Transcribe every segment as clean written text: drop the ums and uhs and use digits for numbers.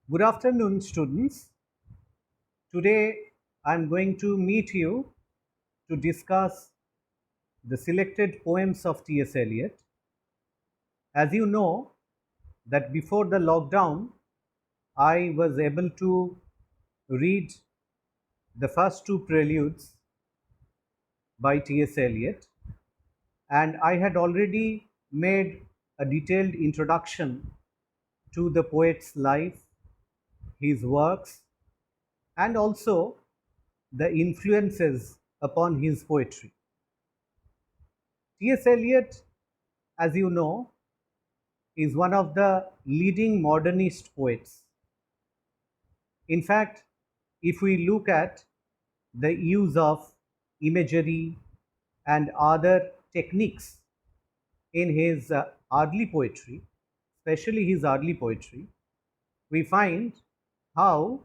Good afternoon, students. Today I am going to meet you to discuss the selected poems of T.S. Eliot. As you know, that before the lockdown, I was able to read the first two preludes by T.S. Eliot, and I had already made a detailed introduction to the poet's life, his works, and also the influences upon his poetry. T.S. Eliot, as you know, is one of the leading modernist poets. In fact, if we look at the use of imagery and other techniques in his early poetry, especially his early poetry, we find how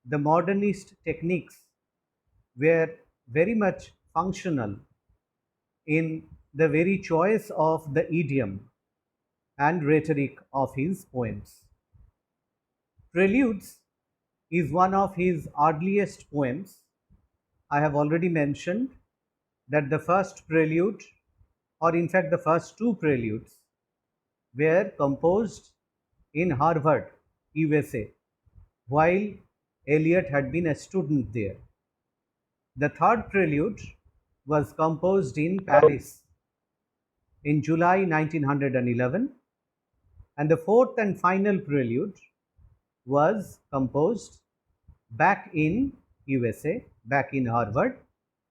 the modernist techniques were very much functional in the very choice of the idiom and rhetoric of his poems. Preludes is one of his earliest poems. I have already mentioned that the first prelude, or in fact the first two preludes, were composed in Harvard, USA, while Eliot had been a student there. The third prelude was composed in Paris in July 1911, and the fourth and final prelude was composed back in USA, back in Harvard,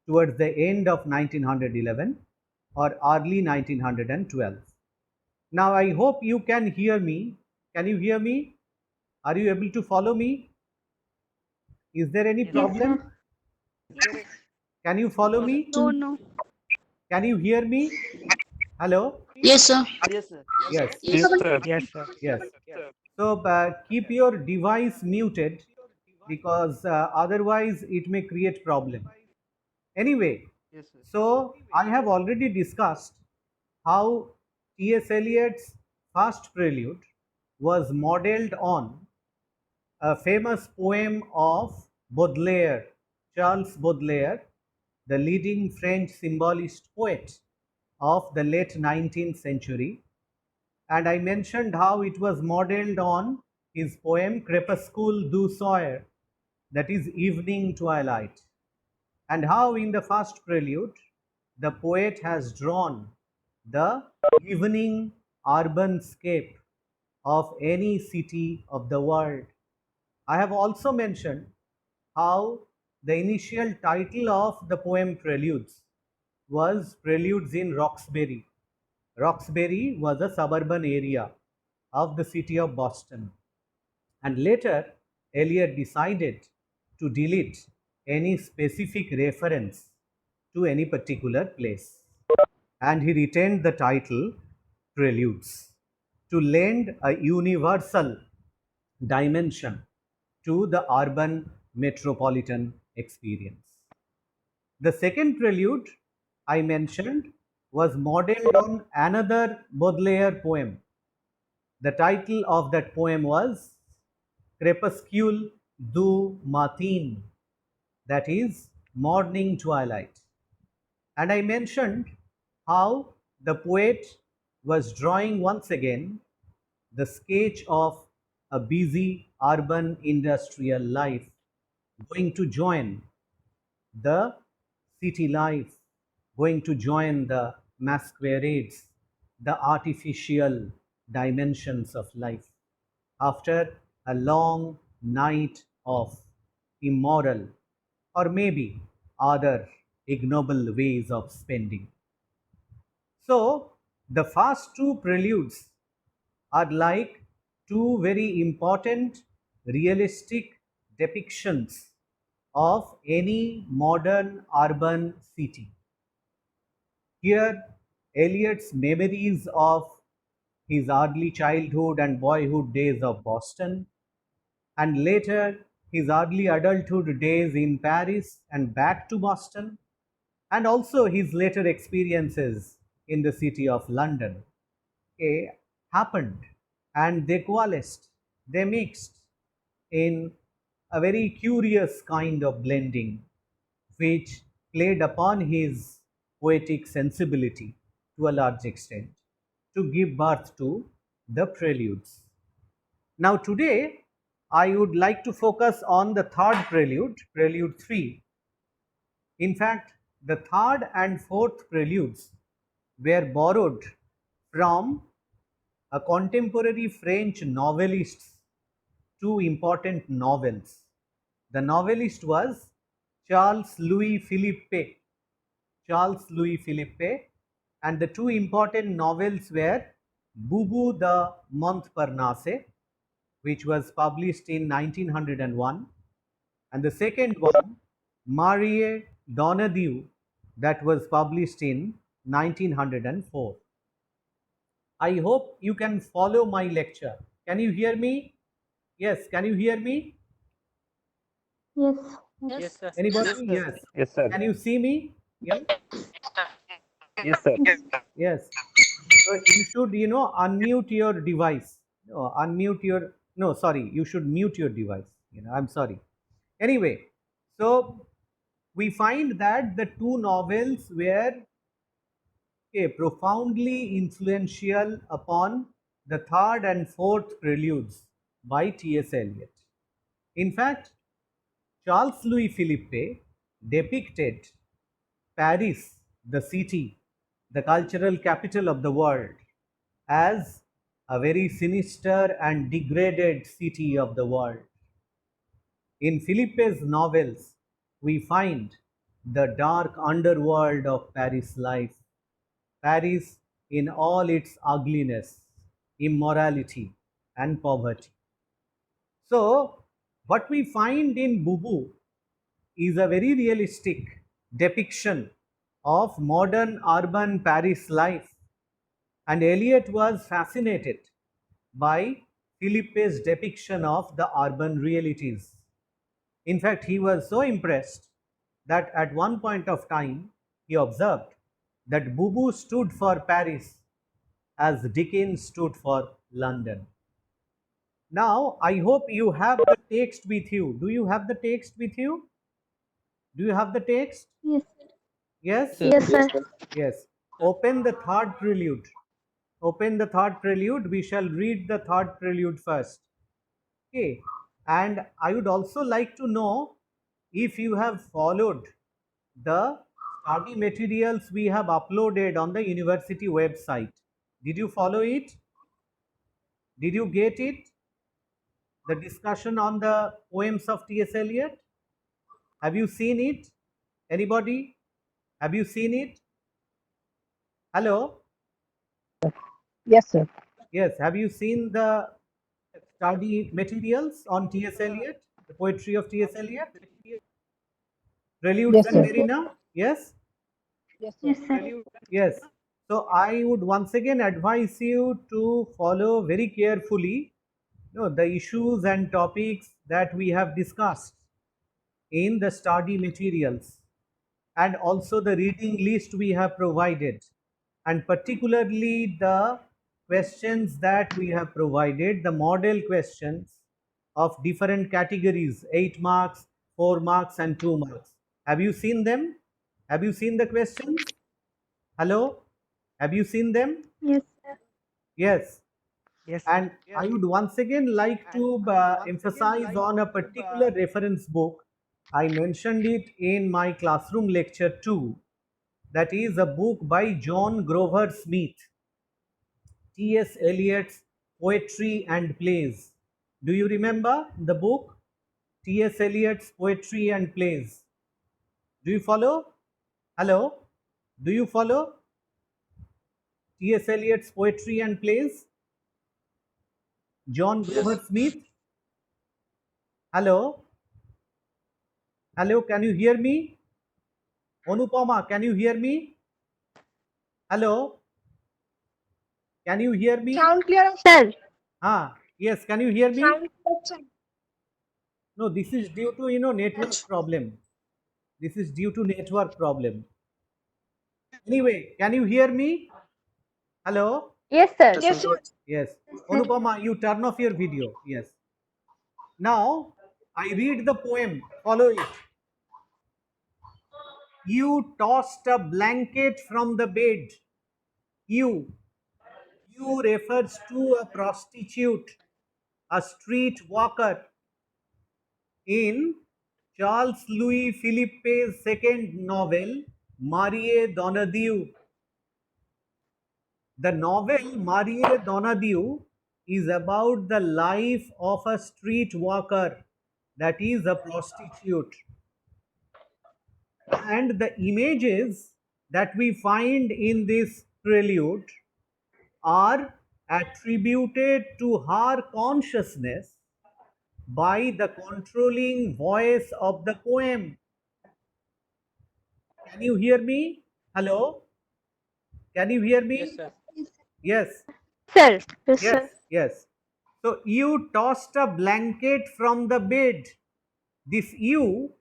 towards the end of 1911 or early 1912. Now, I hope you can hear me. Can you hear me? Are you able to follow me? Is there any Yes, sir. problem? Can you follow No, sir. me? No, no. Can you hear me? Hello? Yes, sir. Yes, sir. Yes, Yes, sir. Yes, sir. yes. So keep your device muted because otherwise it may create problem. Anyway, Yes, sir. so I have already discussed how T.S. Eliot's first prelude was modeled on a famous poem of Baudelaire, Charles Baudelaire, the leading French symbolist poet of the late 19th century. And I mentioned how it was modeled on his poem Crépuscule du Soir, that is Evening Twilight, and how in the first prelude the poet has drawn the evening urban scape of any city of the world. I have also mentioned how the initial title of the poem Preludes was Preludes in Roxbury. Roxbury was a suburban area of the city of Boston. And later, Eliot decided to delete any specific reference to any particular place. And he retained the title Preludes to lend a universal dimension to the urban metropolitan experience. The second prelude I mentioned was modeled on another Baudelaire poem. The title of that poem was Crépuscule du Matin, that is morning twilight. And I mentioned how the poet was drawing once again the sketch of a busy urban industrial life going to join the city life, going to join the masquerades, the artificial dimensions of life after a long night of immoral or maybe other ignoble ways of spending. So, the first two preludes are like two very important realistic depictions of any modern urban city. Here, Eliot's memories of his early childhood and boyhood days of Boston, and later his early adulthood days in Paris and back to Boston, and also his later experiences in the city of London, happened, and they coalesced, they mixed, in a very curious kind of blending, which played upon his poetic sensibility to a large extent to give birth to the preludes. Now, today I would like to focus on the third prelude, Prelude 3. In fact, the third and fourth preludes were borrowed from a contemporary French novelist's two important novels. The novelist was Charles Louis Philippe. Charles Louis Philippe, and the two important novels were Boubou de Montparnasse, which was published in 1901, and the second one, Marie Donadieu, that was published in 1904. I hope you can follow my lecture. Can you hear me? Yes, can you hear me? Yes. Yes, sir. Anybody? Yes. Yes, sir. Can you see me? Yeah. Yes, sir. Yes. So you should, unmute your device. No, unmute your, no, sorry, you should mute your device. I'm sorry. Anyway, so we find that the two novels were profoundly influential upon the third and fourth preludes by T.S. Eliot. In fact, Charles Louis Philippe depicted Paris, the city, the cultural capital of the world, as a very sinister and degraded city of the world. In Philippe's novels, we find the dark underworld of Paris life, Paris in all its ugliness, immorality, and poverty. So, what we find in Boubou is a very realistic depiction of modern urban Paris life, and Eliot was fascinated by Philippe's depiction of the urban realities. In fact, he was so impressed that at one point of time he observed that Boubou stood for Paris as Dickens stood for London. Now, I hope you have the text with you. Do you have the text with you? Do you have the text? Yes. Yes? Yes, sir. Yes. Open the third prelude. Open the third prelude. We shall read the third prelude first. Okay. And I would also like to know if you have followed the study materials we have uploaded on the university website. Did you follow it? Did you get it? The discussion on the poems of T.S. Eliot? Have you seen it? Anybody? Have you seen it? Hello? Yes, sir. Yes. Have you seen the study materials on T.S. Eliot? The poetry of T.S. Eliot? Preludes Yes, and sir. Marina? Yes? Yes, Yes, sir. Yes. So I would once again advise you to follow very carefully the issues and topics that we have discussed in the study materials, and also the reading list we have provided, and particularly the questions that we have provided, the model questions of different categories, 8 marks, 4 marks and 2 marks. Have you seen them? Have you seen the questions? Hello? Have you seen them? Yes, sir. Yes. Yes, And I would once again like to emphasize on a particular reference book. I mentioned it in my classroom lecture too. That is a book by John Grover Smith, T.S. Eliot's Poetry and Plays. Do you remember the book? T.S. Eliot's Poetry and Plays. Do you follow? Hello? Do you follow? T.S. Eliot's Poetry and Plays? John Grover Smith? Hello? Hello, can you hear me? Anupama, can you hear me? Hello? Can you hear me? Sound clear, sir. Yes, can you hear me? Sound clear, sir. No, this is due to, network problem. This is due to network problem. Anyway, can you hear me? Hello? Yes, sir. Yes, sir. Yes. Anupama, you turn off your video. Yes. Now, I read the poem. Follow it. You tossed a blanket from the bed. You. You refers to a prostitute, a street walker. In Charles Louis Philippe's second novel, Marie Donadieu. The novel Marie Donadieu is about the life of a street walker, that is a prostitute. And the images that we find in this prelude are attributed to her consciousness by the controlling voice of the poem. Can you hear me? Hello? Can you hear me? Yes, sir. Yes, Sir. Yes, yes, sir. yes. So you tossed a blanket from the bed. This you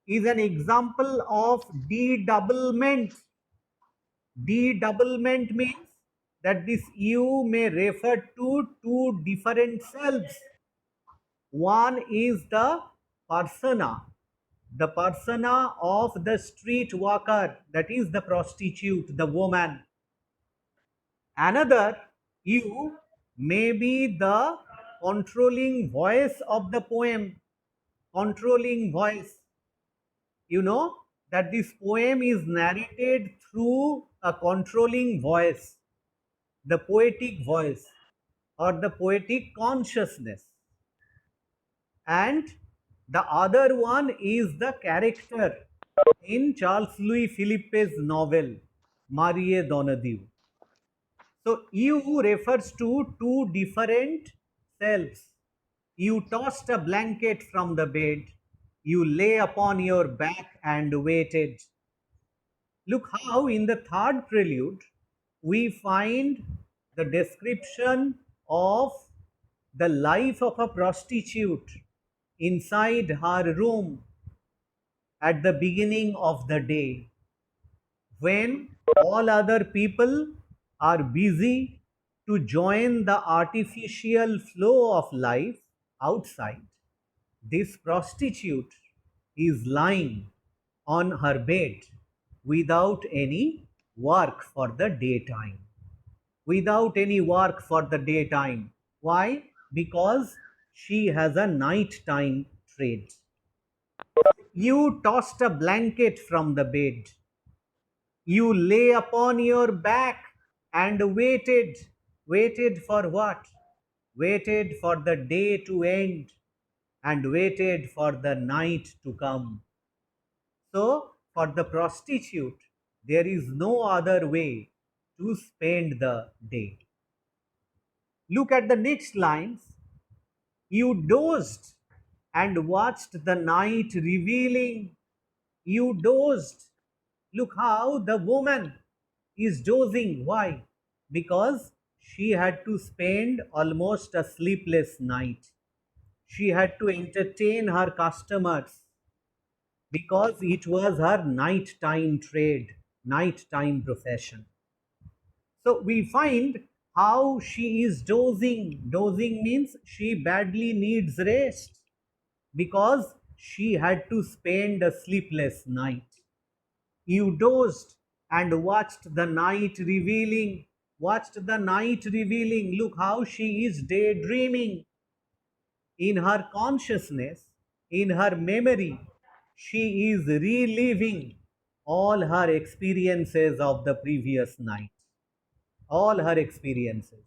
is an example of de-doublement. De-doublement means that this you may refer to two different selves. One is the persona of the street walker, that is the prostitute, the woman. Another you may be the controlling voice of the poem. Controlling voice. You know that this poem is narrated through a controlling voice, the poetic voice or the poetic consciousness. And the other one is the character in Charles Louis Philippe's novel, Marie Donadieu. So, you refers to two different selves. You tossed a blanket from the bed, you lay upon your back and waited. Look how in the third prelude we find the description of the life of a prostitute inside her room at the beginning of the day, when all other people are busy to join the artificial flow of life outside. This prostitute is lying on her bed without any work for the daytime. Without any work for the daytime. Why? Because she has a nighttime trade. You tossed a blanket from the bed. You lay upon your back and waited. Waited for what? Waited for the day to end and waited for the night to come. So, for the prostitute, there is no other way to spend the day. Look at the next lines. You dozed and watched the night revealing. You dozed. Look how the woman is dozing. Why? Because she had to spend almost a sleepless night. She had to entertain her customers because it was her nighttime trade, nighttime profession. So we find how she is dozing. Dozing means she badly needs rest because she had to spend a sleepless night. You dozed and watched the night revealing. Watched the night revealing. Look how she is daydreaming. In her consciousness, in her memory, she is reliving all her experiences of the previous night. All her experiences.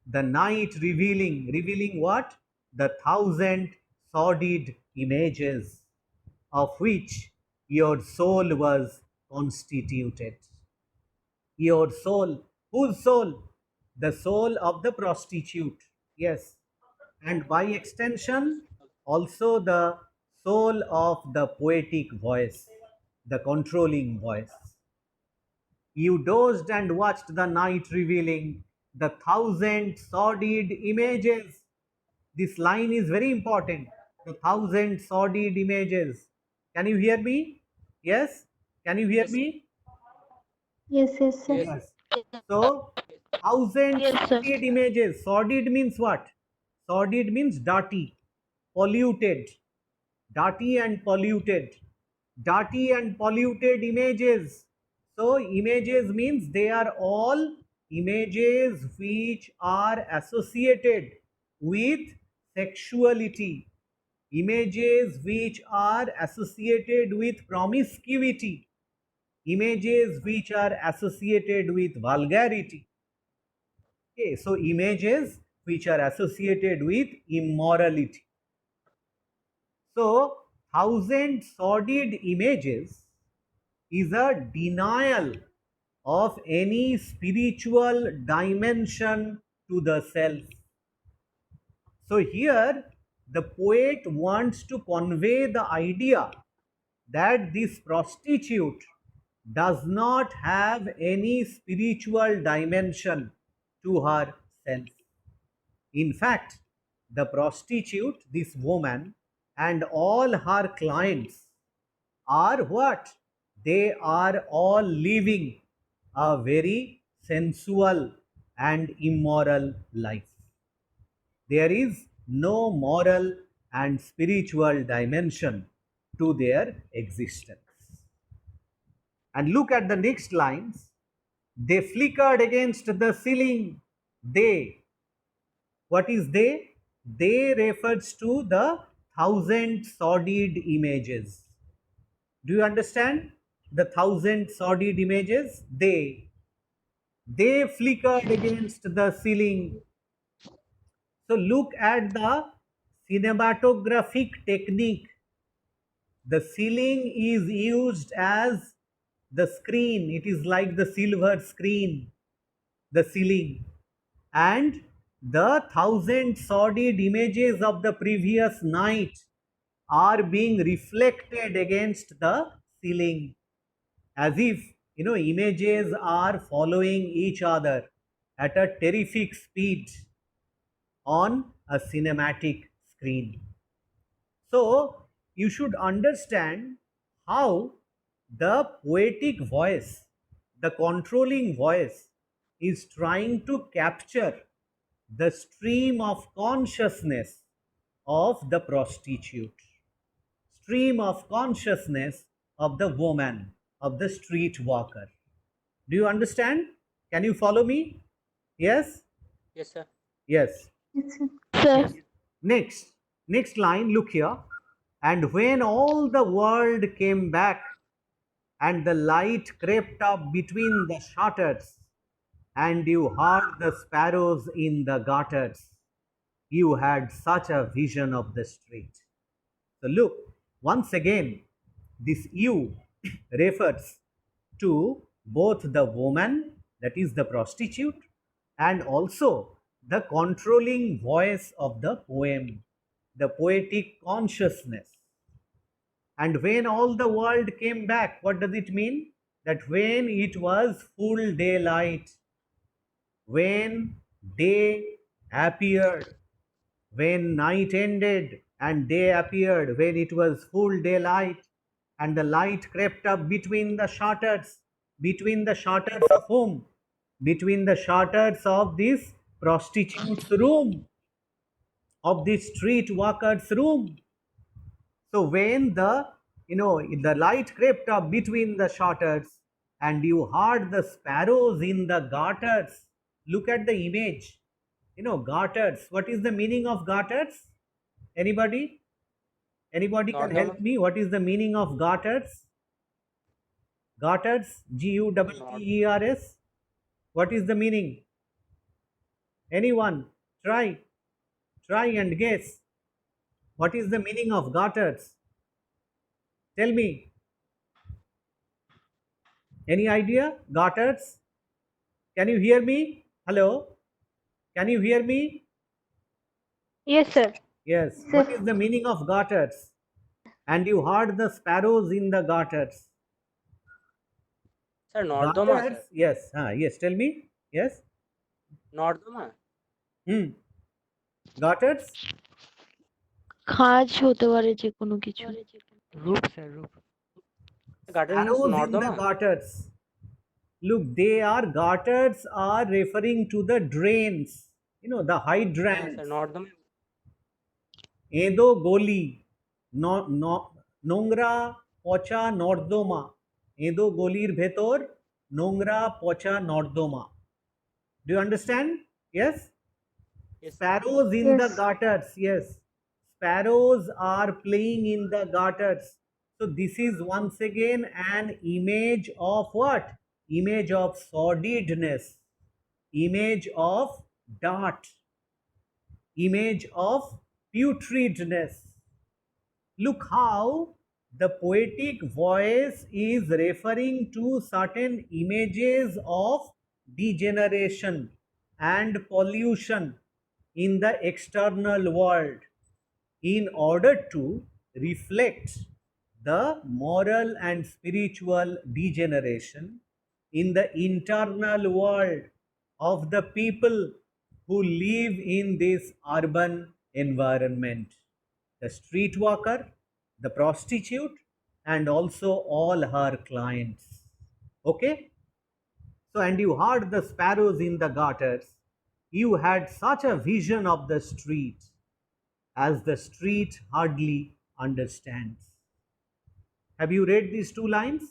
The night revealing what? The thousand sordid images of which your soul was constituted. Your soul. Whose soul? The soul of the prostitute. Yes. And by extension, also the soul of the poetic voice, the controlling voice. You dozed and watched the night revealing the thousand sordid images. This line is very important. The thousand sordid images. Can you hear me? Yes? Can you hear Yes. me? Yes, yes, sir. Yes. So, thousand Yes, sir. sordid images. Sordid means what? Sordid means dirty, polluted, dirty and polluted, dirty and polluted images. So images means they are all images which are associated with sexuality, images which are associated with promiscuity, images which are associated with vulgarity. Okay, so images which are associated with immorality. So, thousand sordid images is a denial of any spiritual dimension to the self. So, here the poet wants to convey the idea that this prostitute does not have any spiritual dimension to herself. In fact, the prostitute, this woman, and all her clients are what? They are all living a very sensual and immoral life. There is no moral and spiritual dimension to their existence. And look at the next lines. They flickered against the ceiling. They, what is they? They refers to the thousand sordid images. Do you understand? The thousand sordid images? They flickered against the ceiling. So look at the cinematographic technique. The ceiling is used as the screen. It is like the silver screen, the ceiling. And the thousand sordid images of the previous night are being reflected against the ceiling, as if images are following each other at a terrific speed on a cinematic screen. So you should understand how the poetic voice, the controlling voice, is trying to capture the stream of consciousness of the prostitute, stream of consciousness of the woman, of the street walker. Do you understand? Can you follow me? Yes? Yes, sir. Yes. Yes, sir. Next line, look here. And when all the world came back and the light crept up between the shutters, and you heard the sparrows in the gutters, you had such a vision of the street. So look, once again, this you refers to both the woman, that is the prostitute, and also the controlling voice of the poem, the poetic consciousness. And when all the world came back, what does it mean? That when it was full daylight, when day appeared, when night ended and day appeared, when it was full daylight and the light crept up between the shutters of whom? Between the shutters of this prostitute's room, of this street walker's room. So when the light crept up between the shutters and you heard the sparrows in the gutters, look at the image. Gutters. What is the meaning of gutters? Anybody? Anybody can Nordama. help me? What is the meaning of gutters? Gutters. Gutters. What is the meaning? Anyone? Try and guess. What is the meaning of gutters? Tell me. Any idea? Gutters? Can you hear me? Hello? Can you hear me? Yes, sir. Yes. Sir. What is the meaning of gutters? And you heard the sparrows in the gutters. Sir, Nordoma, Gutters? sir. Yes. Yes. Tell me. Yes. Nordoma. Gutters? কাজ হতে পারে যে কোনো কিছু রূপ sir রূপ Gutter means Arrows in the Nordoma. gutters. Look, gutters are referring to the drains. The Sir, hydrants. Nordoma. এঁদো গলি নোংরা পচা নর্দমা, এঁদো গলির ভেতর নোংরা পচা নর্দমা। Do you understand? Yes? Yes, sir. Sparrows in the Yes. gutters. Yes. Sparrows are playing in the gutters. So this is once again an image of what? Image of sordidness, image of dirt, image of putridness. Look how the poetic voice is referring to certain images of degeneration and pollution in the external world in order to reflect the moral and spiritual degeneration in the internal world of the people who live in this urban environment. The street worker, the prostitute, and also all her clients. Okay? So, and you heard the sparrows in the gutters. You had such a vision of the street as the street hardly understands. Have you read these two lines?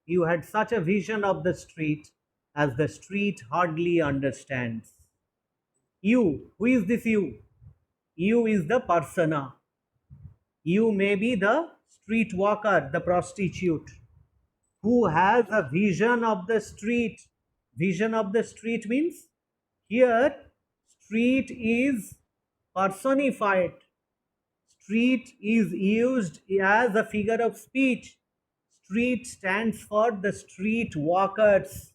You had such a vision of the street as the street hardly understands. You, who is this you? You is the persona. You may be the street walker, the prostitute, who has a vision of the street. Vision of the street means here street is personified. Street is used as a figure of speech. Street stands for the street walkers.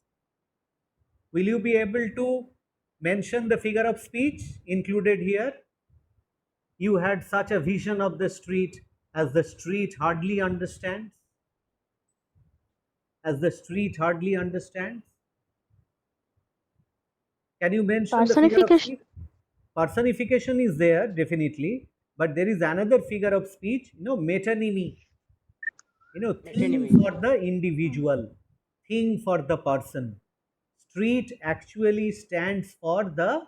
Will you be able to mention the figure of speech included here? You had such a vision of the street as the street hardly understands. As the street hardly understands. Can you mention the figure of Personification. speech? Personification is there definitely, but there is another figure of speech, metonymy. Thing Metonymy. for the individual, thing for the person. Street actually stands for the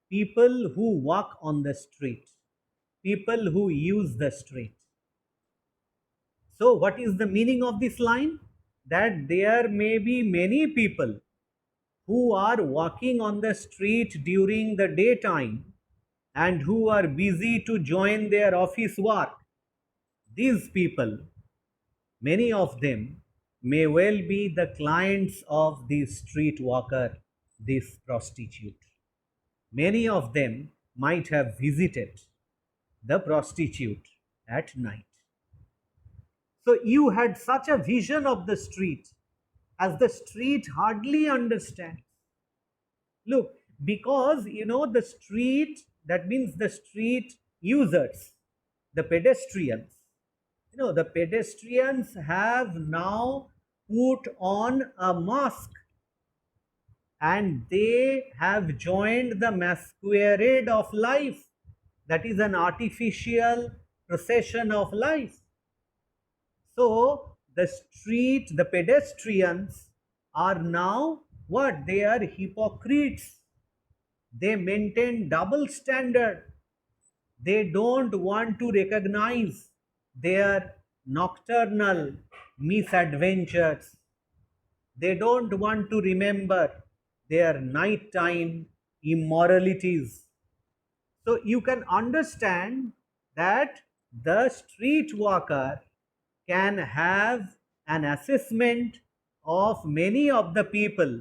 people who walk on the street, people who use the street. So, what is the meaning of this line? That there may be many people who are walking on the street during the daytime and who are busy to join their office work. These people, many of them, may well be the clients of this street walker, this prostitute. Many of them might have visited the prostitute at night. So you had such a vision of the street as the street hardly understands. Look, because the street, that means the street users, the pedestrians, the pedestrians have now put on a mask and they have joined the masquerade of life. That is an artificial procession of life. So the street, the pedestrians are now what? They are hypocrites. They maintain double standard. They don't want to recognize their nocturnal misadventures. They don't want to remember their nighttime immoralities. So you can understand that the street walker can have an assessment of many of the people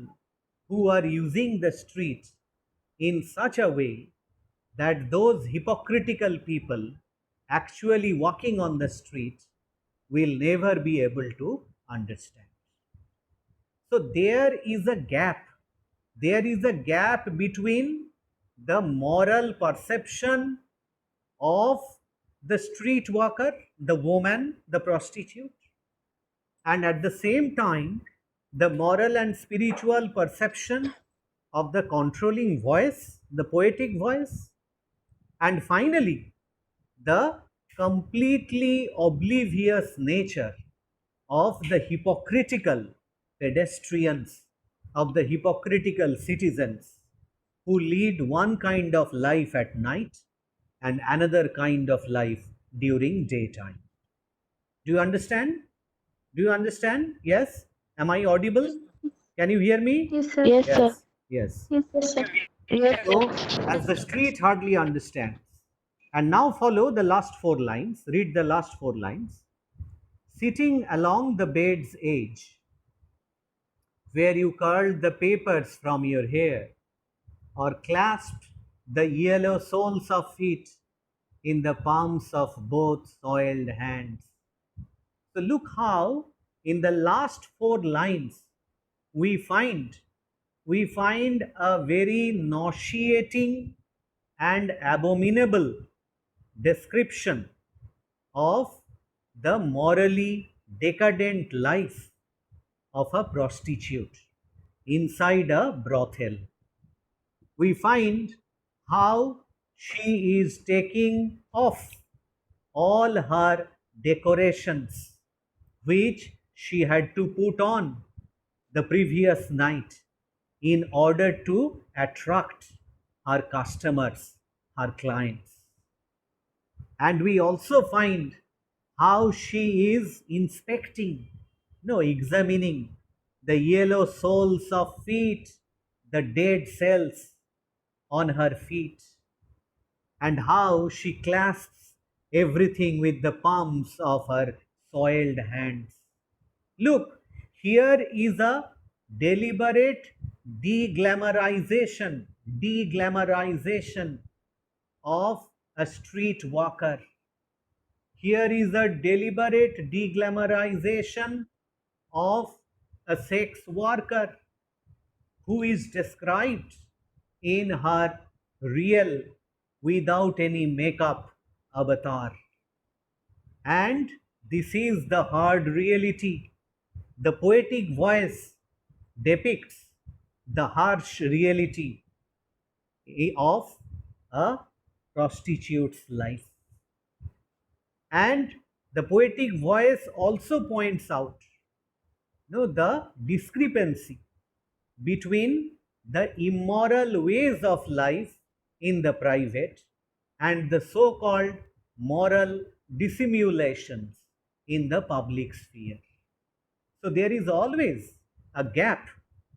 who are using the street in such a way that those hypocritical people actually walking on the street will never be able to understand. So there is a gap. There is a gap between the moral perception of the street walker, the woman, the prostitute, and at the same time, the moral and spiritual perception of the controlling voice, the poetic voice, and finally, the completely oblivious nature of the hypocritical pedestrians, of the hypocritical citizens who lead one kind of life at night and another kind of life during daytime. Do you understand? Do you understand? Yes? Am I audible? Can you hear me? Yes, sir. Yes, sir. Yes. Yes, sir. Yes, So, sir. as the street hardly understands. And now follow the last 4 lines. Read the last 4 lines. Sitting along the bed's edge, where you curled the papers from your hair, or clasped the yellow soles of feet in the palms of both soiled hands. So look how in the last 4 lines we find a very nauseating and abominable description of the morally decadent life of a prostitute inside a brothel. We find how she is taking off all her decorations which she had to put on the previous night in order to attract her customers, her clients. And we also find how she is inspecting, no, examining the yellow soles of feet, the dead cells on her feet, and how she clasps everything with the palms of her soiled hands. Look, here is a deliberate deglamorization of a street walker. Here is a deliberate deglamorization of a sex worker who is described in her real, without any makeup avatar. And this is the hard reality. The poetic voice depicts the harsh reality of a prostitute's life. And the poetic voice also points out, the discrepancy between the immoral ways of life in the private and the so-called moral dissimulations in the public sphere. So there is always a gap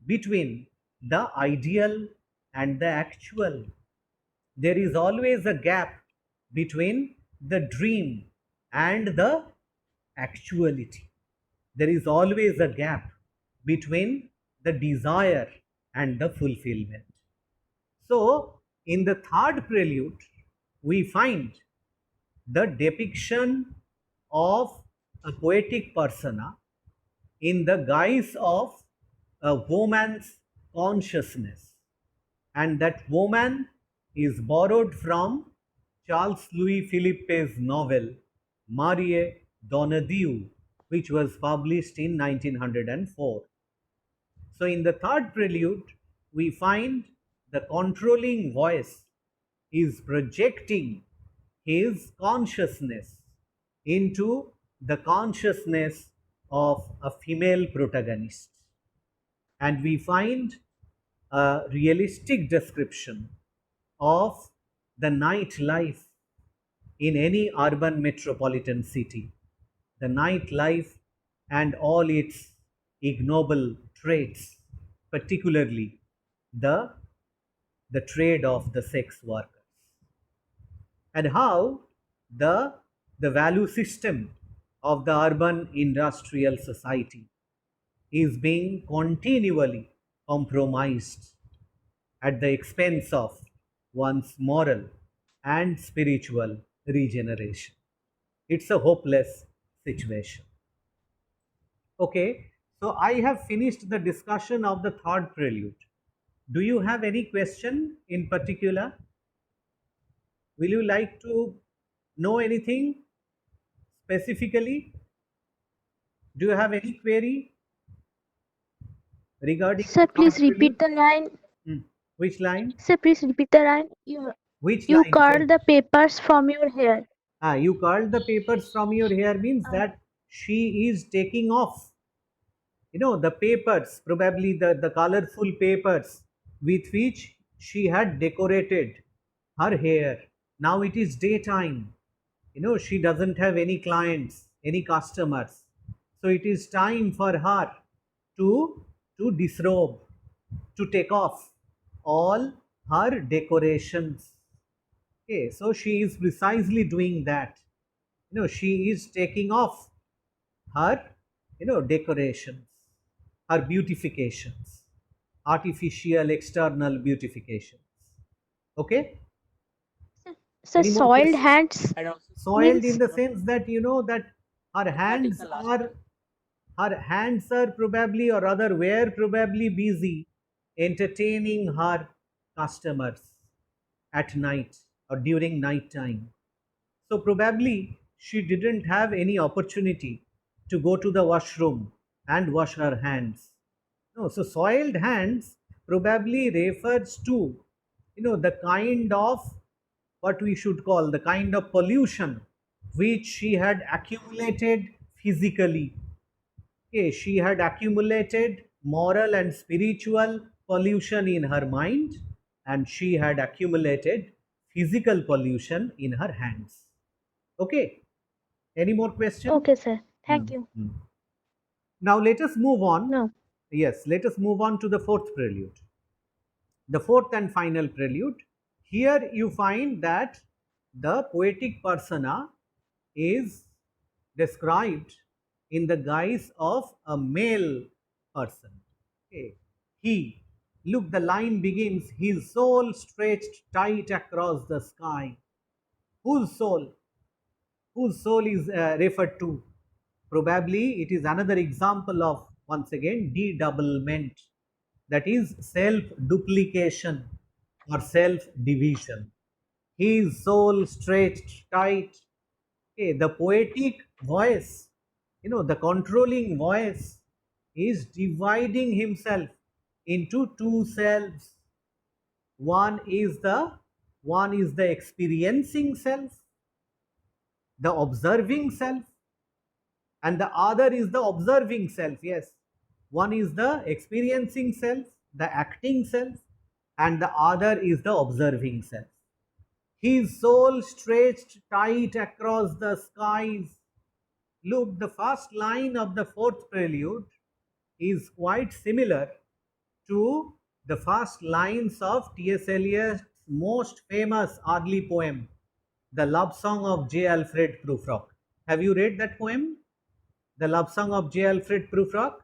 between the ideal and the actual. There is always a gap between the dream and the actuality. There is always a gap between the desire and the fulfillment. So, in the third prelude, we find the depiction of a poetic persona in the guise of a woman's consciousness, and that woman is borrowed from Charles Louis Philippe's novel Marie Donadieu, which was published in 1904. So in the third prelude, we find the controlling voice is projecting his consciousness into the consciousness of a female protagonist. And we find a realistic description of the nightlife in any urban metropolitan city, the nightlife and all its ignoble traits, particularly the trade of the sex workers, and how the value system of the urban industrial society is being continually compromised at the expense of one's moral and spiritual regeneration. It's a hopeless situation. Okay, so I have finished the discussion of the third prelude. Do you have any question in particular? Will you like to know anything specifically? Do you have any query regarding Sir, the third please prelude? repeat the line. Which line? Sir, please repeat the line. Which You line? curl the papers from your hair. You curled the papers from your hair means that she is taking off, the papers, probably the colorful papers with which she had decorated her hair Now it is daytime. She doesn't have any clients, any customers. So it is time for her to disrobe, to take off all her decorations. Okay, so she is precisely doing that. She is taking off her, decorations, her beautifications, artificial external beautifications. Okay, So any more soiled questions? hands And also Soiled in means the sense that that her adding hands the last are probably, or rather were probably busy entertaining her customers at night or during night time. So probably she didn't have any opportunity to go to the washroom and wash her hands. No, so soiled hands probably refers to the kind of, what we should call, the kind of pollution which she had accumulated physically. Okay, she had accumulated moral and spiritual pollution in her mind, and she had accumulated physical pollution in her hands. Okay, any more question? okay, sir. Thank Hmm, you. hmm. Now let us move on. No. Yes, let us move on to the fourth prelude. The fourth and final prelude. Here you find that the poetic persona is described in the guise of a male person. Okay. He, look, the line begins, his soul stretched tight across the sky. Whose soul? Whose soul is referred to? Probably it is another example of, once again, de-doublement, that is self duplication or self division. His soul stretched tight. Okay, the poetic voice, the controlling voice is dividing himself into two selves. One is the experiencing self, the observing self, and the other is the observing self. Yes, one is the experiencing self, the acting self, and the other is the observing self. His soul stretched tight across the skies. Look, the first line of the fourth prelude is quite similar to the first lines of T.S. Eliot's most famous early poem, The Love Song of J. Alfred Prufrock. Have you read that poem? The Love Song of J. Alfred Prufrock?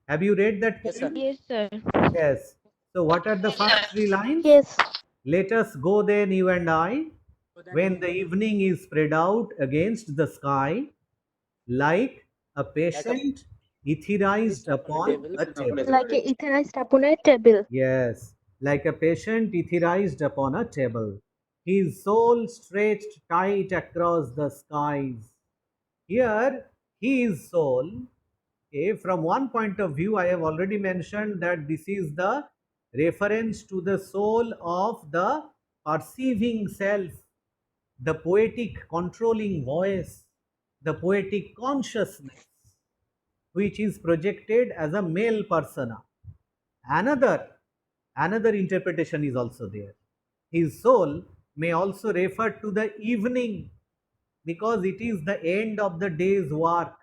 Have you read that yes, sir. poem? Yes, sir. Yes. So what are the first three lines? Yes. Let us go then, you and I, So then when the evening is spread out against the sky, like a like a patient etherized list upon a upon table. a table. Like a ethanized upon a table. Yes, like a patient etherized upon a table. His soul stretched tight across the skies. Here, his soul, okay, from one point of view, I have already mentioned that this is the reference to the soul of the perceiving self, the poetic controlling voice, the poetic consciousness, which is projected as a male persona. Another, another interpretation is also there. His soul may also refer to the evening, because it is the end of the day's work.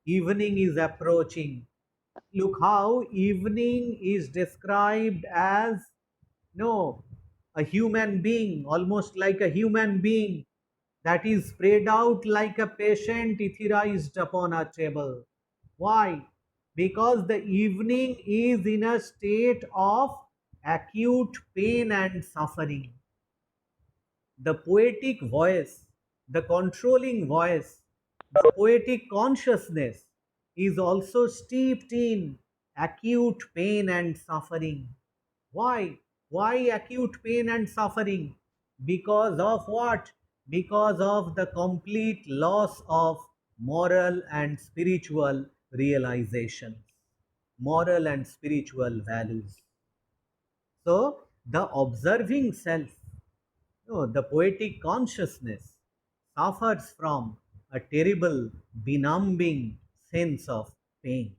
Evening is approaching. Look how evening is described as, no, a human being, almost like a human being, that is spread out like a patient etherized upon a table. Why? Because the evening is in a state of acute pain and suffering. The poetic voice, the controlling voice, the poetic consciousness is also steeped in acute pain and suffering. Why? Why acute pain and suffering? Because of what? Because of the complete loss of moral and spiritual realizations, moral and spiritual values. So, the observing self, no, the poetic consciousness, suffers from a terrible, benumbing sense of pain.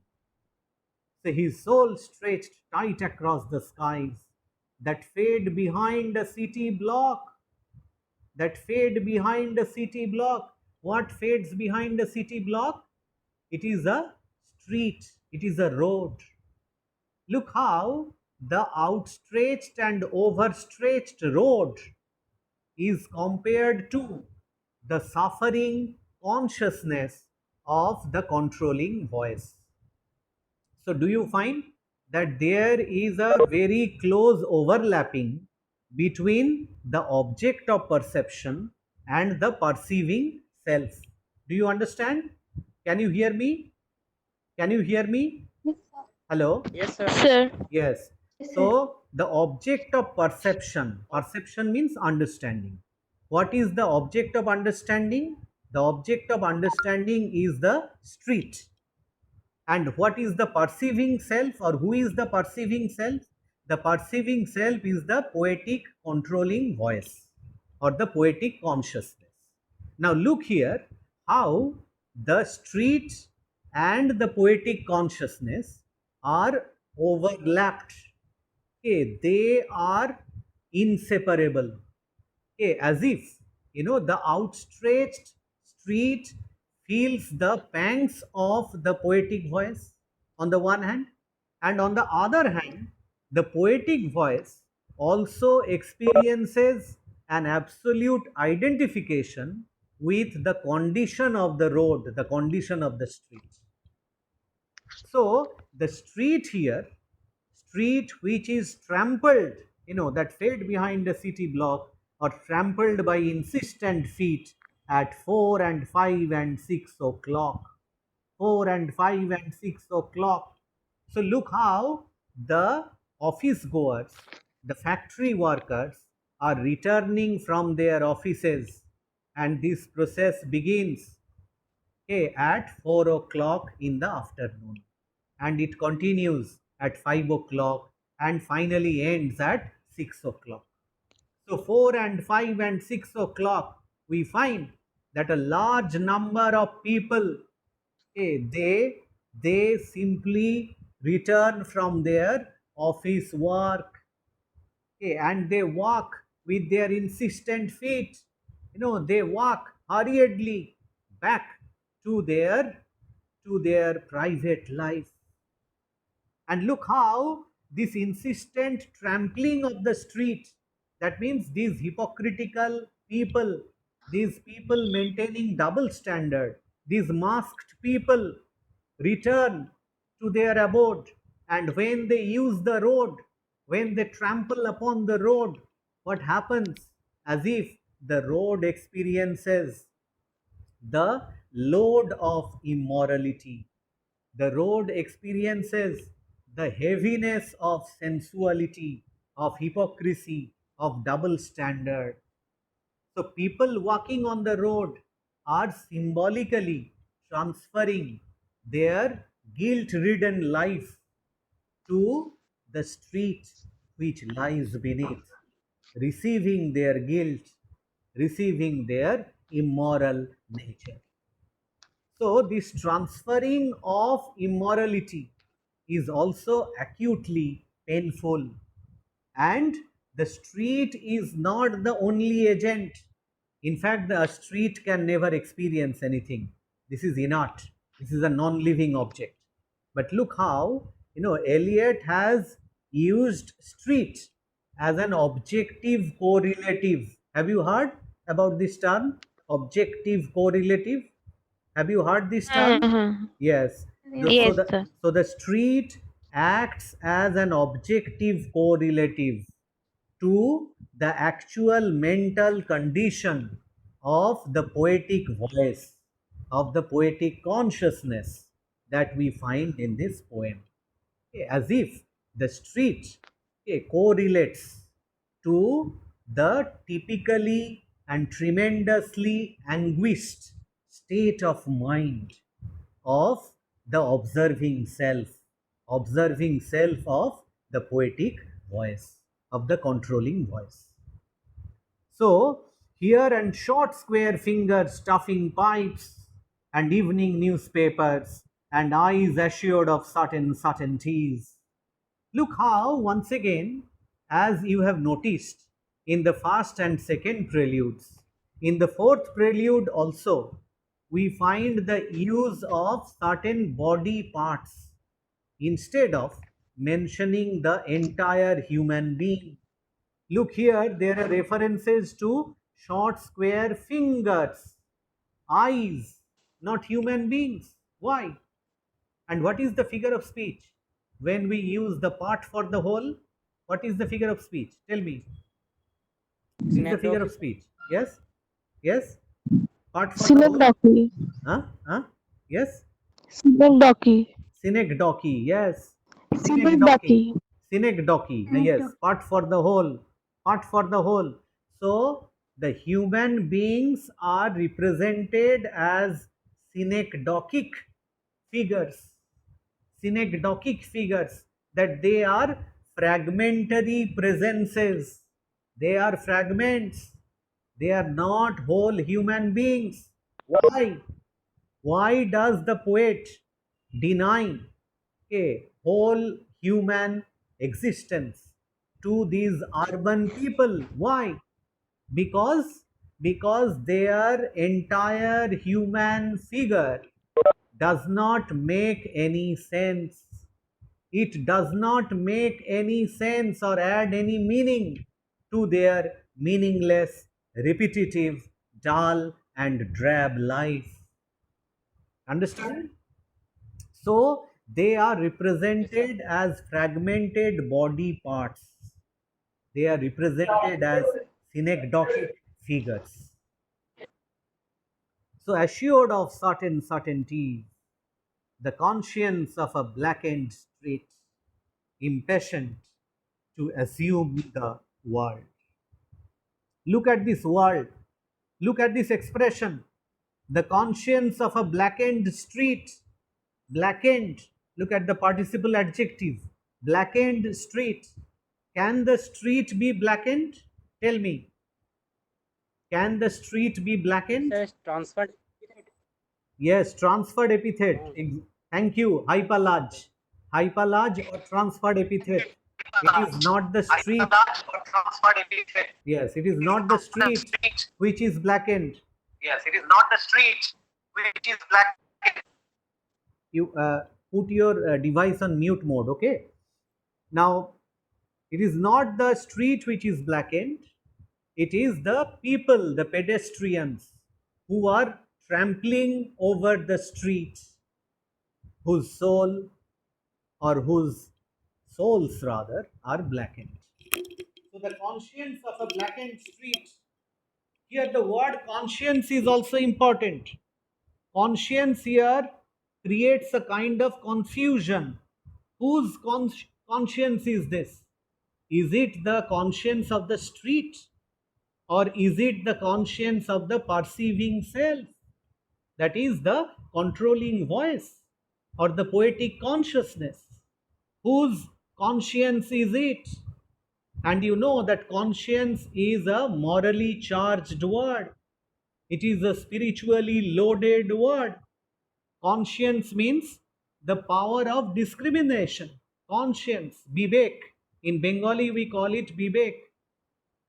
So his soul stretched tight across the skies that fade behind a city block. that fade behind a city block. What fades behind a city block? It is a street, it is a road. Look how the outstretched and overstretched road is compared to the suffering consciousness of the controlling voice. So, do you find that there is a very close overlapping between the object of perception and the perceiving self? Do you understand? Can you hear me? Can you hear me? Hello? Yes, sir. Sir. Yes. So, the object of perception, perception means understanding. What is the object of understanding? The object of understanding is the street. And what is the perceiving self, or who is the perceiving self? The perceiving self is the poetic controlling voice or the poetic consciousness. Now look here how the street and the poetic consciousness are overlapped. Okay, they are inseparable. Okay, as if the outstretched street feels the pangs of the poetic voice on the one hand, and on the other hand, the poetic voice also experiences an absolute identification with the condition of the road, the condition of the street. So, the street here, street which is trampled, that fade behind a city block or trampled by insistent feet at 4 and 5 and 6 o'clock. 4 and 5 and 6 o'clock. So, look how the office goers, the factory workers are returning from their offices, and this process begins at 4 o'clock in the afternoon, and it continues at 5 o'clock and finally ends at 6 o'clock. So 4 and 5 and 6 o'clock, we find that a large number of people, they simply return from their office work, and they walk with their insistent feet. They walk hurriedly back to their private life. And look how this insistent trampling of the street, that means these hypocritical people, these people maintaining double standard, these masked people return to their abode, and when they use the road, when they trample upon the road, what happens? As if the road experiences the load of immorality. The road experiences the heaviness of sensuality, of hypocrisy, of double standard. So people walking on the road are symbolically transferring their guilt-ridden life to the street which lies beneath, receiving their guilt, receiving their immoral nature. So this transferring of immorality is also acutely painful, and the street is not the only agent. In fact, the street can never experience anything. This is inert. This is a non-living object. But look how Eliot has used street as an objective correlative. Have you heard about this term, objective correlative? Have you heard this term? Uh-huh. Yes. Yes, sir. So the street acts as an objective correlative to the actual mental condition of the poetic voice, of the poetic consciousness that we find in this poem. As if the street correlates to the typically and tremendously anguished state of mind of the observing self of the poetic voice, of the controlling voice. So, here and short square fingers stuffing pipes and evening newspapers and eyes assured of certain certainties. Look how, once again, as you have noticed in the first and second preludes, In the fourth prelude also, we find the use of certain body parts instead of mentioning the entire human being. Look here, there are references to short square fingers, eyes, not human beings. Why? And what is the figure of speech? When we use the part for the whole, what is the figure of speech? Tell me. It is the figure of Synecdoche, sir. speech. Yes? Yes? Part for the whole? Synecdoche. Huh? Huh? Yes? Synecdoche. Synecdoche. Yes. Synecdoche. Synecdoche. Synecdoche. Yes. Part for the whole. Part for the whole. So the human beings are represented as synecdochic figures. Synecdochic figures, that they are fragmentary presences. They are fragments. They are not whole human beings. Why? Why does the poet deny a whole human existence to these urban people? Why? Because their entire human figure does not make any sense. It does not make any sense or add any meaning to their meaningless, repetitive, dull, and drab life. Understand? So they are Yes, sir. represented as fragmented body parts. They are represented as synecdochic figures. So assured of certain certainties, the conscience of a blackened street, impatient to assume the world. Look at this world. Look at this expression. The conscience of a blackened street. Blackened. Look at the participle adjective. Blackened street. Can the street be blackened? Tell me. Can the street be Yes, blackened? sir. It's transferred. Yes, transferred epithet. No. Thank you. Hyperlarge. Hyperlarge or transferred epithet. It is not the street. Yes, it is not the street which is blackened. Yes, it is not the street which is black. You put your device on mute mode, okay? Now, it is not the street which is blackened. It is the people, the pedestrians who are trampling over the street, whose soul or whose souls rather are blackened. So the conscience of a blackened street. Here the word conscience is also important. Conscience here creates a kind of confusion. Whose conscience is this? Is it the conscience of the street, or is it the conscience of the perceiving self? That is the controlling voice or the poetic consciousness. Whose conscience is it? And you know that conscience is a morally charged word. It is a spiritually loaded word. Conscience means the power of discrimination. Conscience, Bibek. In Bengali, we call it Bibek.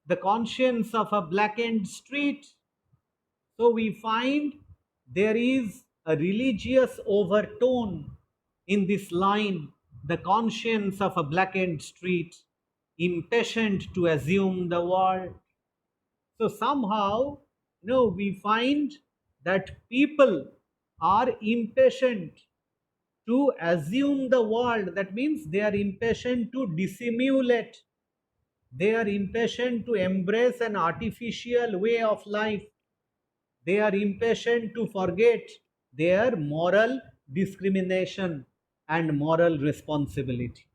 The conscience of a blackened street. So we find there is a religious overtone in this line, the conscience of a blackened street, impatient to assume the world. So somehow, we find that people are impatient to assume the world. That means they are impatient to dissimulate. They are impatient to embrace an artificial way of life. They are impatient to forget their moral discrimination and moral responsibility.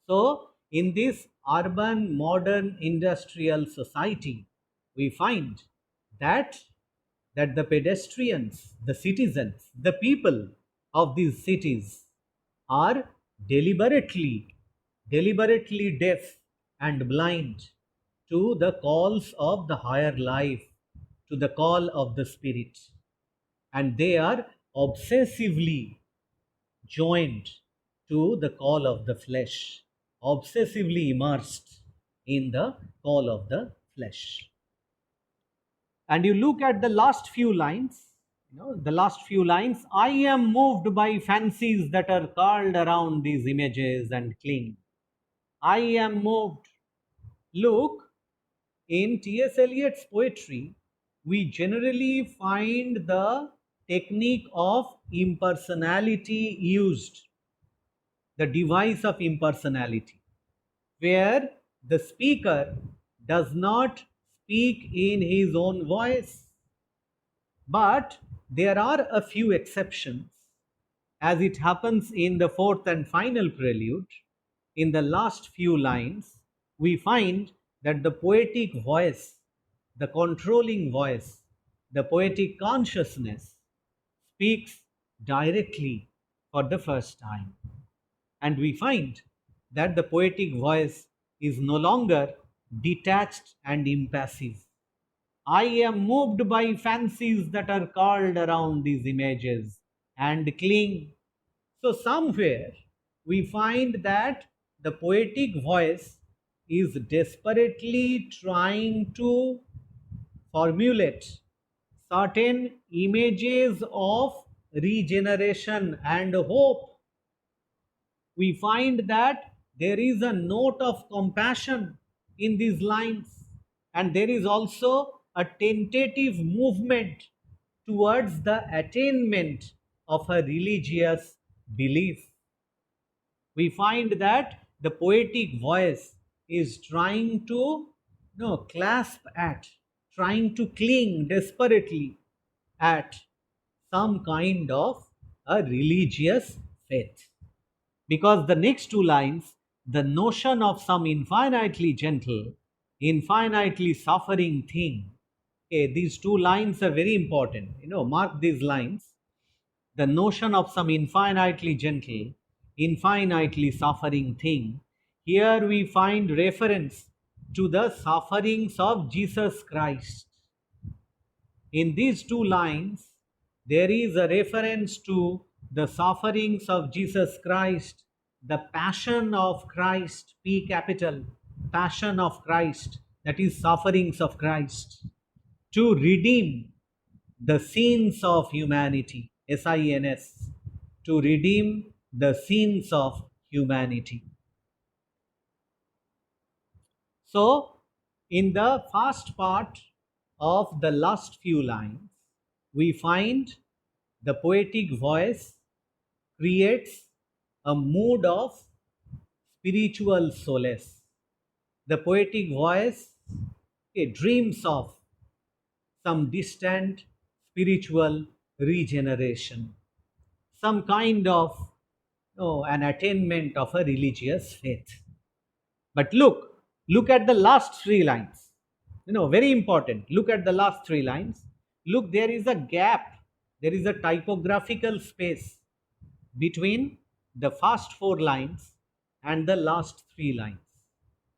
So, in this urban modern industrial society, we find that the pedestrians, the citizens, the people of these cities are deliberately deaf and blind to the calls of the higher life, to the call of the spirit, and they are obsessively joined to the call of the flesh, obsessively immersed in the call of the flesh. and you look at the last few lines, the last few lines, I am moved by fancies that are curled around these images and cling. I am moved. Look, in T.S. Eliot's poetry, we generally find the technique of impersonality used, the device of impersonality, where the speaker does not speak in his own voice. But there are a few exceptions, as it happens in the fourth and final prelude. In the last few lines, we find that the poetic voice, the controlling voice, the poetic consciousness speaks directly for the first time. And we find that the poetic voice is no longer detached and impassive. I am moved by fancies that are called around these images and cling. So, somewhere we find that the poetic voice is desperately trying to formulate certain images of regeneration and hope. We find that there is a note of compassion in these lines, and there is also a tentative movement towards the attainment of a religious belief. We find that the poetic voice is trying to clasp at, trying to cling desperately at some kind of a religious faith. Because the next two lines, the notion of some infinitely gentle, infinitely suffering thing. Okay, these two lines are very important. Mark these lines. The notion of some infinitely gentle, infinitely suffering thing. Here we find reference to the sufferings of Jesus Christ. In these two lines, there is a reference to the sufferings of Jesus Christ, the passion of Christ, P capital, passion of Christ, that is sufferings of Christ, to redeem the sins of humanity, SINS, to redeem the sins of humanity. So, in the first part of the last few lines, we find the poetic voice creates a mood of spiritual solace. The poetic voice dreams of some distant spiritual regeneration, some kind of an attainment of a religious faith. But look at the last three lines. Very important. Look at the last three lines. Look, there is a gap, there is a typographical space between the first four lines and the last three lines.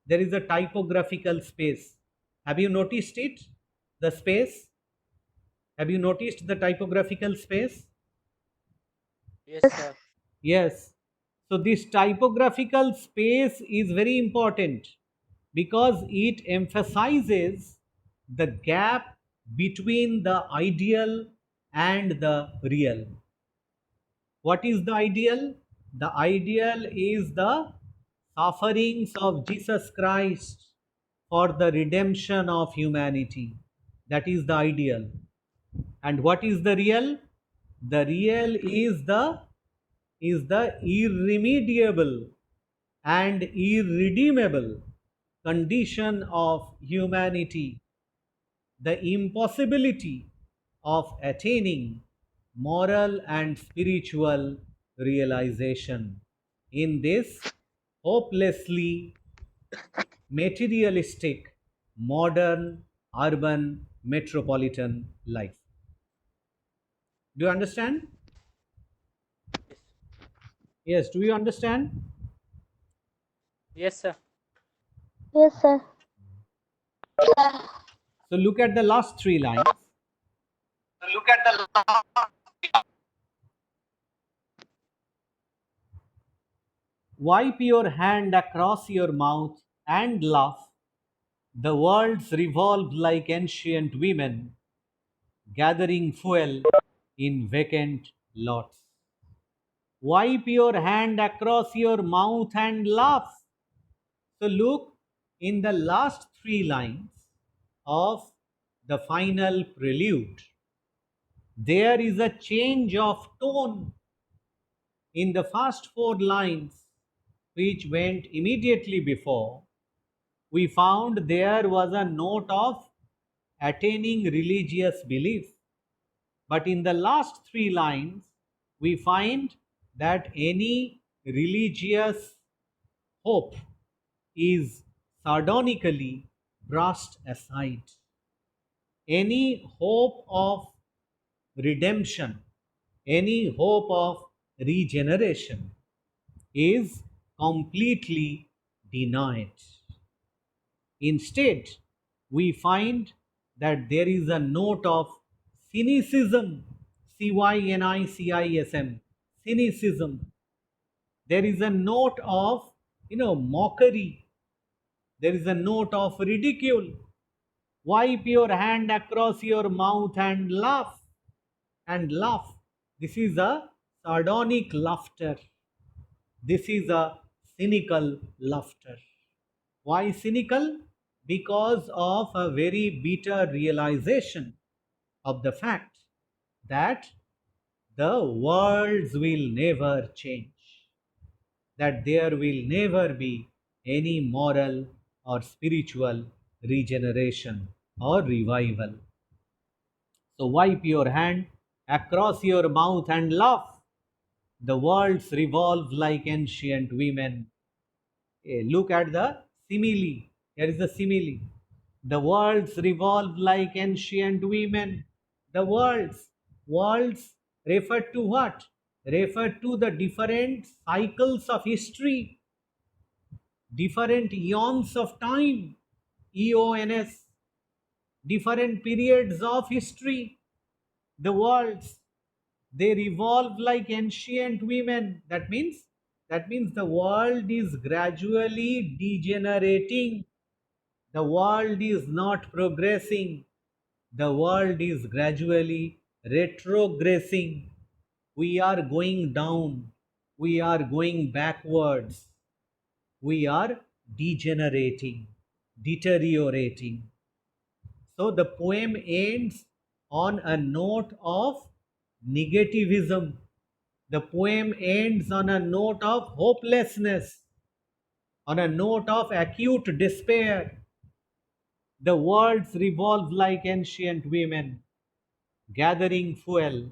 There is a typographical space. Have you noticed it? The space? Have you noticed the typographical space? Yes, Yes. sir. Yes. So this typographical space is very important because it emphasizes the gap between the ideal and the real. What is the ideal? The ideal is the sufferings of Jesus Christ for the redemption of humanity. That is the ideal. And what is the real? The real is the irremediable and irredeemable condition of humanity, the impossibility of attaining moral and spiritual realization in this hopelessly materialistic modern urban metropolitan life. Do you understand? Yes. Yes, do you understand? Yes, sir. Yes, sir. So look at the last three lines. Look at the last. Wipe your hand across your mouth and laugh. The worlds revolve like ancient women gathering fuel in vacant lots. Wipe your hand across your mouth and laugh. So look in the last three lines of the final prelude. There is a change of tone in the first four lines, which went immediately before. We found there was a note of attaining religious belief. But in the last three lines, we find that any religious hope is sardonically brushed aside. Any hope of redemption, any hope of regeneration is completely denied. Instead, we find that there is a note of cynicism, cynicism, cynicism. There is a note of, mockery. There is a note of ridicule. Wipe your hand across your mouth and laugh. And laugh. This is a sardonic laughter. This is a cynical laughter. Why cynical? Because of a very bitter realization of the fact that the worlds will never change, that there will never be any moral or spiritual regeneration or revival. So wipe your hand across your mouth and laugh. The worlds revolve like ancient women. Look at the simile. Here is the simile. The worlds revolve like ancient women. The worlds refer to what? Refer to the different cycles of history, different eons of time, eons, different periods of history. The worlds, they revolve like ancient women. That means the world is gradually degenerating. The world is not progressing. The world is gradually retrogressing. We are going down. We are going backwards. We are degenerating, deteriorating. So the poem ends on a note of negativism. The poem ends on a note of hopelessness, on a note of acute despair. The worlds revolve like ancient women, gathering fuel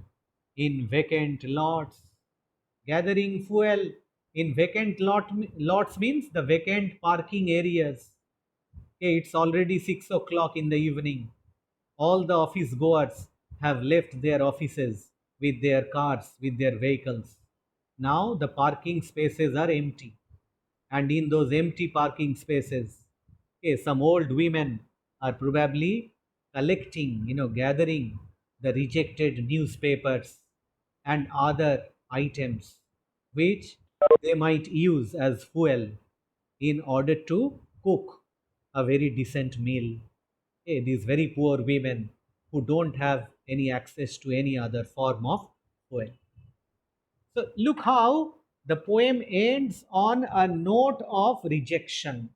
in vacant lots. Gathering fuel in lots means the vacant parking areas. Okay, it's already 6 o'clock in the evening. All the office goers have left their offices with their cars, with their vehicles. Now the parking spaces are empty. And in those empty parking spaces, okay, some old women are probably collecting, gathering the rejected newspapers and other items which they might use as fuel in order to cook a very decent meal. These very poor women who don't have any access to any other form of fuel. So look how the poem ends on a note of rejection.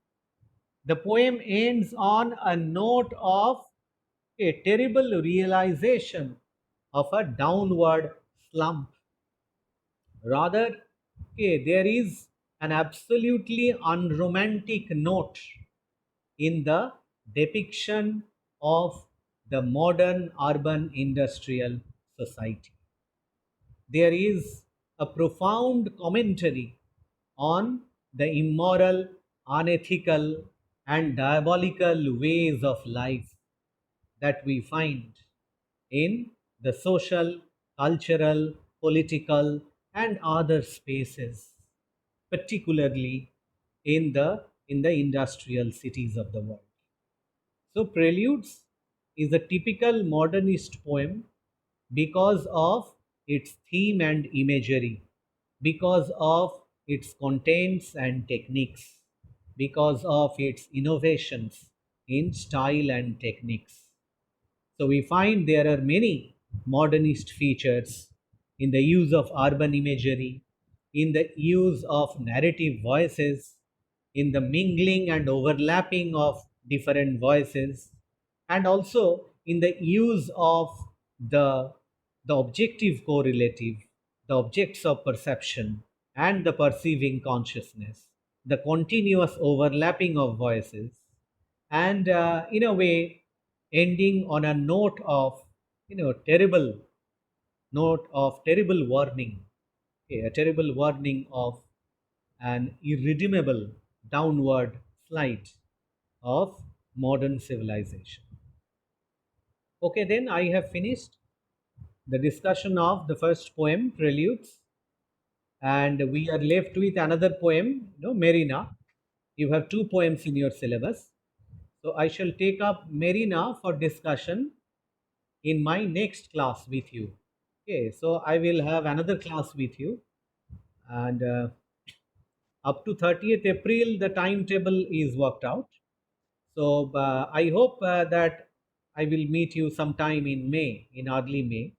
The poem ends on a note of a terrible realization of a downward slump. Rather, there is an absolutely unromantic note in the depiction of the modern urban industrial society. There is a profound commentary on the immoral, unethical, and diabolical ways of life that we find in the social, cultural, political, and other spaces, particularly in the industrial cities of the world. So, Preludes is a typical modernist poem because of its theme and imagery, because of its contents and techniques, because of its innovations in style and techniques. So we find there are many modernist features in the use of urban imagery, in the use of narrative voices, in the mingling and overlapping of different voices, and also in the use of the, the objective correlative, the objects of perception, and the perceiving consciousness, the continuous overlapping of voices, and in a way ending on a note of terrible warning, okay, a terrible warning of an irredeemable downward slide of modern civilization. Okay, then I have finished the discussion of the first poem, Preludes, and we are left with another poem, Marina. You have two poems in your syllabus. So I shall take up Marina for discussion in my next class with you. Okay, so I will have another class with you, and up to 30th April, the timetable is worked out. So I hope that I will meet you sometime in May, in early May,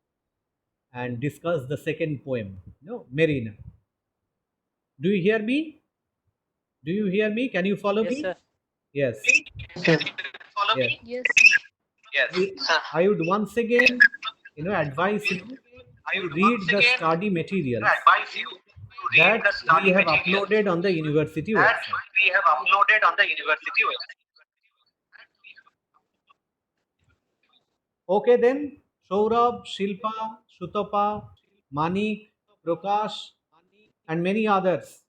and discuss the second poem, Marina. Do you hear me? Do you hear me? Can you follow Yes, me? sir. Yes. Can you follow Yes. me? Yes. Yes. I would once again, advise you I to would read once the again study materials advise you to read that the study we have materials uploaded on the university that website. we have uploaded on the university website. Okay, then Saurabh, Shilpa, Shutapa, Manik, Prakash, and many others.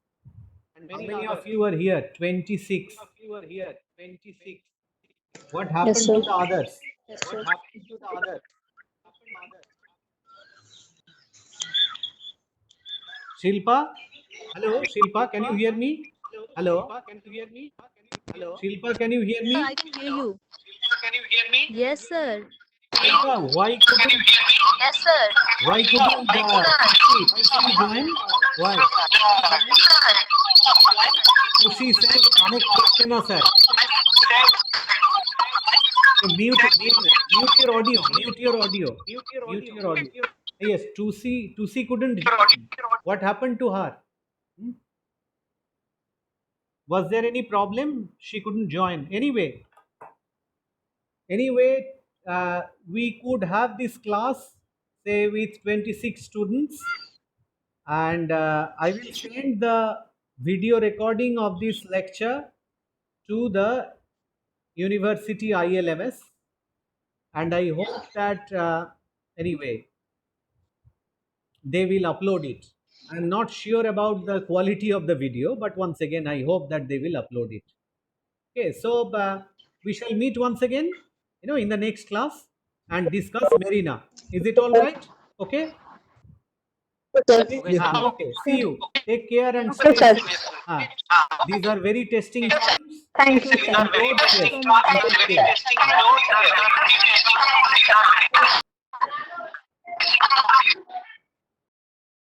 How many of you are here? 26. What happened Yes, sir. to the others? Yes, sir. Shilpa? Hello, Shilpa, can you hear me? Hello? Shilpa, can you hear me? I can hear you. Can you hear me? Yes, sir. Shilpa, why Can you couldn't hear me? Yes, sir. Tusi join? Why? Tusi says connect করছে না sir. So mute your audio. Mute your audio. Yes, Tusi couldn't join. What happened to her? Was there any problem? She couldn't join. Anyway, we could have this class, say, with 26 students, and I will send the video recording of this lecture to the university ILMS, and I hope that anyway they will upload it. I'm not sure about the quality of the video, but once again I hope that they will upload it. Okay, so we shall meet once again, in the next class and discuss Marina. Is it all right? Okay. Sir. Okay, sir. Okay. See you. Take care and Okay, stay sir. safe. These are very testing times. Thank you, These sir. are very Yes. testing times, very testing notes.